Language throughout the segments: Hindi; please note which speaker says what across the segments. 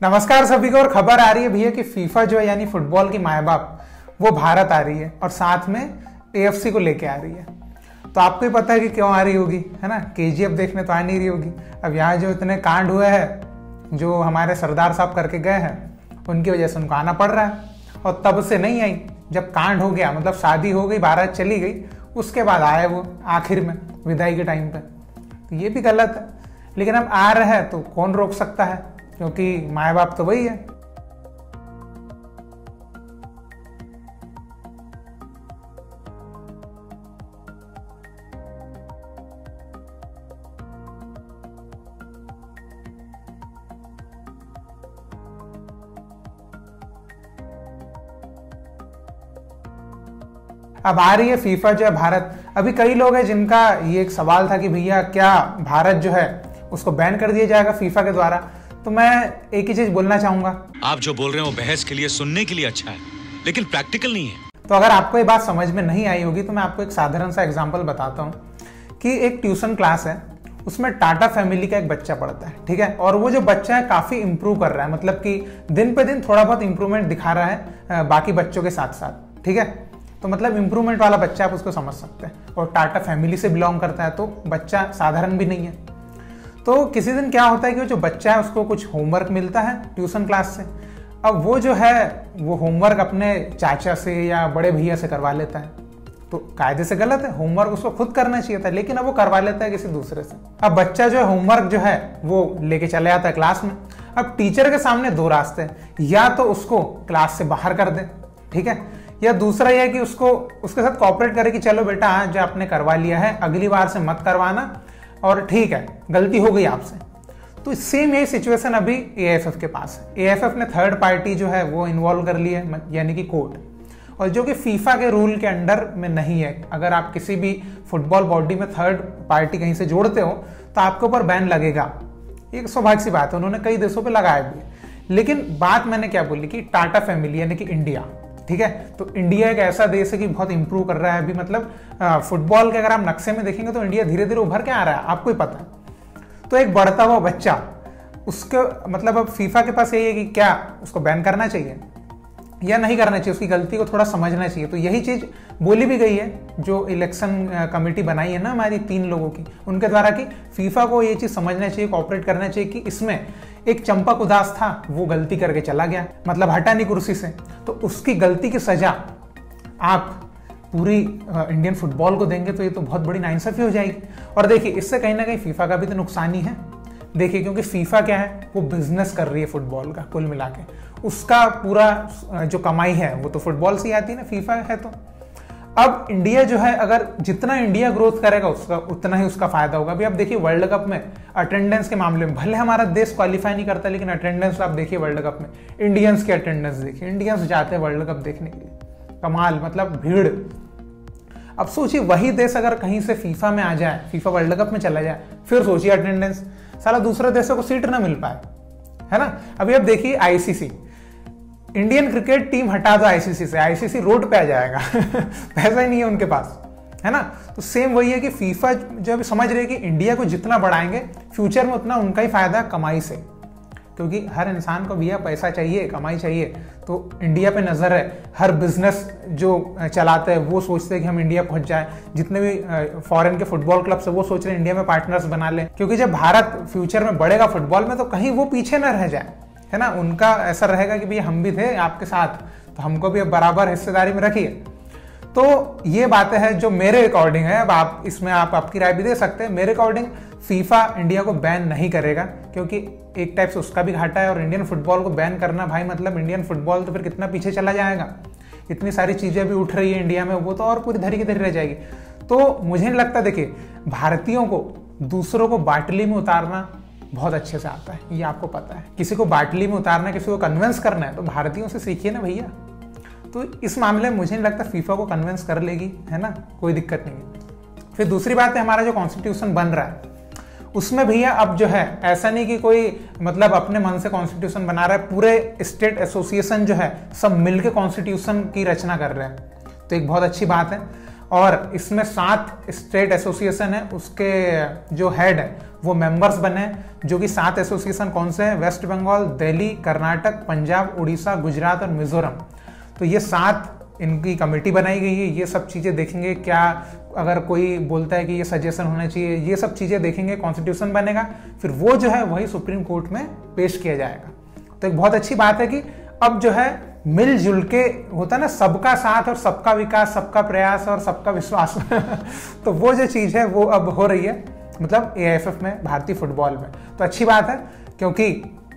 Speaker 1: नमस्कार सभी को। और खबर आ रही है भैया कि फीफा जो है यानी फुटबॉल की माए बाप वो भारत आ रही है और साथ में एएफसी को लेके आ रही है। तो आपको ही पता है कि क्यों आ रही होगी, है ना। केजीएफ देखने तो आ नहीं रही होगी। अब यहाँ जो इतने कांड हुए हैं जो हमारे सरदार साहब करके गए हैं उनकी वजह से उनको आना पड़ रहा है। और तब से नहीं आई, जब कांड हो गया मतलब शादी हो गई, बारात चली गई, उसके बाद आए वो आखिर में विदाई के टाइम पे। तो ये भी गलत है, लेकिन अब आ रहे हैं तो कौन रोक सकता है, क्योंकि माए बाप तो वही है। अब आ रही है फीफा जो है भारत। अभी कई लोग हैं जिनका ये एक सवाल था कि भैया क्या भारत जो है उसको बैन कर दिया जाएगा फीफा के द्वारा। तो मैं एक ही चीज बोलना चाहूंगा, आप जो बोल रहे हो बहस के लिए, सुनने के लिए अच्छा है, लेकिन प्रैक्टिकल नहीं है। तो अगर आपको ये बात समझ में नहीं आई होगी तो मैं आपको एक साधारण सा एग्जांपल बताता हूँ कि एक ट्यूशन क्लास है, उसमें टाटा फैमिली का एक बच्चा पढ़ता है, ठीक है। और वो जो बच्चा है काफी इंप्रूव कर रहा है, मतलब कि दिन पे दिन थोड़ा बहुत इंप्रूवमेंट दिखा रहा है बाकी बच्चों के साथ साथ, ठीक है। तो मतलब इंप्रूवमेंट वाला बच्चा आप उसको समझ सकते हैं। और टाटा फैमिली से बिलोंग करता है तो बच्चा साधारण भी नहीं है। तो किसी दिन क्या होता है कि जो बच्चा है उसको कुछ होमवर्क मिलता है ट्यूशन क्लास से। अब वो जो है वो होमवर्क अपने चाचा से या बड़े भैया से करवा लेता है। तो कायदे से गलत है, होमवर्क उसको खुद करना चाहिए था, लेकिन अब वो करवा लेता है किसी दूसरे से। अब बच्चा जो है होमवर्क जो है वो लेके चले जाता है क्लास में। अब टीचर के सामने दो रास्ते हैं, या तो उसको क्लास से बाहर कर दे, ठीक है, या दूसरा यह है कि उसको उसके साथ कोऑपरेट करे कि चलो बेटा आज जो आपने करवा लिया है अगली बार से मत करवाना, और ठीक है गलती हो गई आपसे। तो सेम यही सिचुएशन अभी एएफएफ के पास है। एएफएफ ने थर्ड पार्टी जो है वो इन्वॉल्व कर ली है, यानी कि कोर्ट, और जो कि फीफा के रूल के अंडर में नहीं है। अगर आप किसी भी फुटबॉल बॉडी में थर्ड पार्टी कहीं से जोड़ते हो तो आपके ऊपर बैन लगेगा। एक स्वाभाविक सी बात है, उन्होंने कई देशों पे लगाया भी। लेकिन बात मैंने क्या बोली कि टाटा फैमिली यानी कि इंडिया, ठीक है। तो इंडिया एक ऐसा देश है कि बहुत इंप्रूव कर रहा है अभी, मतलब फुटबॉल के अगर आप नक्शे में देखेंगे तो इंडिया धीरे धीरे उभर के आ रहा है, आपको ही पता है। तो एक बढ़ता हुआ बच्चा, उसको मतलब अब फीफा के पास यही है कि क्या उसको बैन करना चाहिए या नहीं करना चाहिए, उसकी गलती को थोड़ा समझना चाहिए। तो यही चीज बोली भी गई है जो इलेक्शन कमेटी बनाई है ना हमारी 3 लोगों की, उनके द्वारा कि फीफा को ये चीज समझना चाहिए, कोऑपरेट करना चाहिए कि इसमें एक चंपक उदास था, वो गलती करके चला गया, मतलब हटा नहीं कुर्सी से, तो उसकी गलती की सजा आप पूरी इंडियन फुटबॉल को देंगे तो ये तो बहुत बड़ी नाइंसाफी हो जाएगी। और देखिए इससे कहीं ना कहीं फीफा का भी तो नुकसान ही है। देखिए क्योंकि फीफा क्या है, वो बिजनेस कर रही है फुटबॉल का, कुल मिला के उसका पूरा जो कमाई है वो तो फुटबॉल से ही आती है ना, फीफा है। तो अब इंडिया जो है, अगर जितना इंडिया ग्रोथ करेगा उसका उतना ही उसका फायदा होगा। अभी आप देखिए वर्ल्ड कप में अटेंडेंस के मामले में भले हमारा देश क्वालिफाई नहीं करता, लेकिन अटेंडेंस आप देखिए वर्ल्ड कप में, इंडियंस की अटेंडेंस देखिए, इंडियंस जाते हैं वर्ल्ड कप देखने के लिए, कमाल, मतलब भीड़। अब सोचिए वही देश अगर कहीं से फीफा में आ जाए, फीफा वर्ल्ड कप में चला जाए, फिर सोचिए अटेंडेंस, साला दूसरे देशों को सीट ना मिल पाए, है ना। अभी आप देखिए आईसीसी, इंडियन क्रिकेट टीम हटा दो आईसीसी से, आईसीसी रोड पे आ जाएगा पैसा ही नहीं है उनके पास, है ना। तो सेम वही है कि फीफा जो अभी समझ रही है कि इंडिया को जितना बढ़ाएंगे फ्यूचर में उतना उनका ही फायदा कमाई से, क्योंकि हर इंसान को भैया पैसा चाहिए, कमाई चाहिए। तो इंडिया पे नजर है, हर बिजनेस जो चलाते हैं वो सोचते हैं कि हम इंडिया पहुंच जाए। जितने भी फॉरेन के फुटबॉल क्लब से वो सोच रहे हैं इंडिया में पार्टनर्स बना लें, क्योंकि जब भारत फ्यूचर में बढ़ेगा फुटबॉल में तो कहीं वो पीछे न रह जाए, है ना। उनका ऐसा रहेगा कि भैया हम भी थे आपके साथ, तो हमको भी अब बराबर हिस्सेदारी में रखिए। तो ये बातें हैं जो मेरे अकॉर्डिंग है। अब आप इसमें आप आपकी राय भी दे सकते हैं। मेरे अकॉर्डिंग फीफा इंडिया को बैन नहीं करेगा, क्योंकि एक टाइप से उसका भी घाटा है। और इंडियन फुटबॉल को बैन करना भाई, मतलब इंडियन फुटबॉल तो फिर कितना पीछे चला जाएगा। इतनी सारी चीजें भी उठ रही है इंडिया में, वो तो और पूरी धरी की धरी रह जाएगी। तो मुझे नहीं लगता, देखिए भारतीयों को दूसरों को बाटली में उतारना बहुत अच्छे से आता है, ये आपको पता है। किसी को बाटली में उतारना, किसी को कन्विंस करना है तो भारतीयों से सीखिए ना भैया। तो इस मामले में मुझे नहीं लगता फीफा को कन्विंस कर लेगी, है ना, कोई दिक्कत नहीं है। फिर दूसरी बात है हमारा जो कॉन्स्टिट्यूशन बन रहा है उसमें भैया अब जो है ऐसा नहीं कि कोई मतलब अपने मन से कॉन्स्टिट्यूशन बना रहा है, पूरे स्टेट एसोसिएशन जो है सब मिलके कॉन्स्टिट्यूशन की रचना कर रहे हैं। तो एक बहुत अच्छी बात है। और इसमें 7 स्टेट एसोसिएशन है, उसके जो हेड है वो मेंबर्स बने हैं, जो कि 7 एसोसिएशन कौन से हैं? वेस्ट बंगाल, दिल्ली, कर्नाटक, पंजाब, उड़ीसा, गुजरात और मिजोरम। तो ये 7 इनकी कमेटी बनाई गई है। ये सब चीज़ें देखेंगे, क्या अगर कोई बोलता है कि ये सजेशन होना चाहिए, ये सब चीज़ें देखेंगे, कॉन्स्टिट्यूशन बनेगा, फिर वो जो है वही सुप्रीम कोर्ट में पेश किया जाएगा। तो एक बहुत अच्छी बात है कि अब जो है मिलजुल के होता है ना, सबका साथ और सबका विकास, सबका प्रयास और सबका विश्वास तो वो जो चीज़ है वो अब हो रही है, मतलब AIFF में, भारतीय फुटबॉल में। तो अच्छी बात है, क्योंकि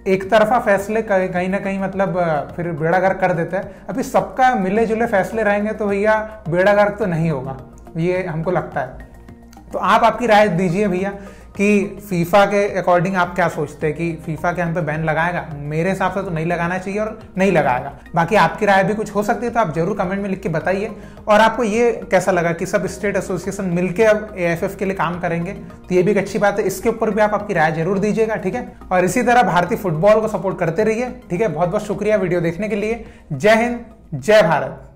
Speaker 1: एक तरफा फैसले कहीं ना कहीं मतलब फिर बेड़ा गर्क कर देता है। अभी सबका मिले जुले फैसले रहेंगे तो भैया बेड़ा गर्क तो नहीं होगा, ये हमको लगता है। तो आप आपकी राय दीजिए भैया कि फीफा के अकॉर्डिंग आप क्या सोचते हैं कि फीफा के हम पे बैन लगाएगा? मेरे हिसाब से तो नहीं लगाना चाहिए और नहीं लगाएगा। बाकी आपकी राय भी कुछ हो सकती है, तो आप जरूर कमेंट में लिख के बताइए। और आपको ये कैसा लगा कि सब स्टेट एसोसिएशन मिलके अब AIFF के लिए काम करेंगे? तो ये भी एक अच्छी बात है, इसके ऊपर भी आप आपकी राय जरूर दीजिएगा, ठीक है। और इसी तरह भारतीय फुटबॉल को सपोर्ट करते रहिए, ठीक है। बहुत बहुत शुक्रिया वीडियो देखने के लिए। जय हिंद, जय भारत।